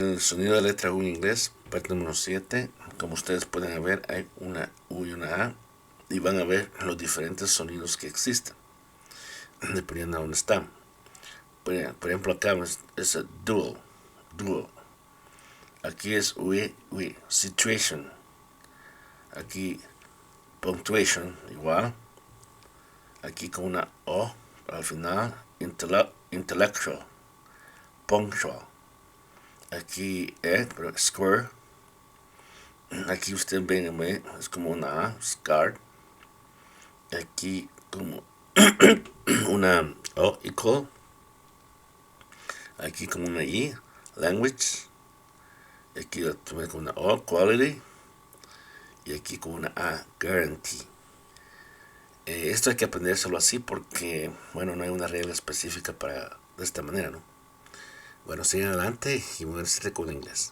El sonido de letra U en inglés, parte número 7. Como ustedes pueden ver, hay una U y una A, y van a ver los diferentes sonidos que existen, dependiendo de dónde están. Por ejemplo, acá es a dual, dual. Aquí es we, situation. Aquí punctuation, igual. Aquí con una O al final, intellectual, punctual. Aquí pero square. Aquí ustedes ven, es como una A, scarred. Aquí como una O equal. Aquí como una I, language. Aquí también con una O, quality. Y aquí con una A, guarantee. Esto hay que aprendérselo así porque, bueno, no hay una regla específica para de esta manera, ¿no? Bueno, sigan adelante y moverse con inglés.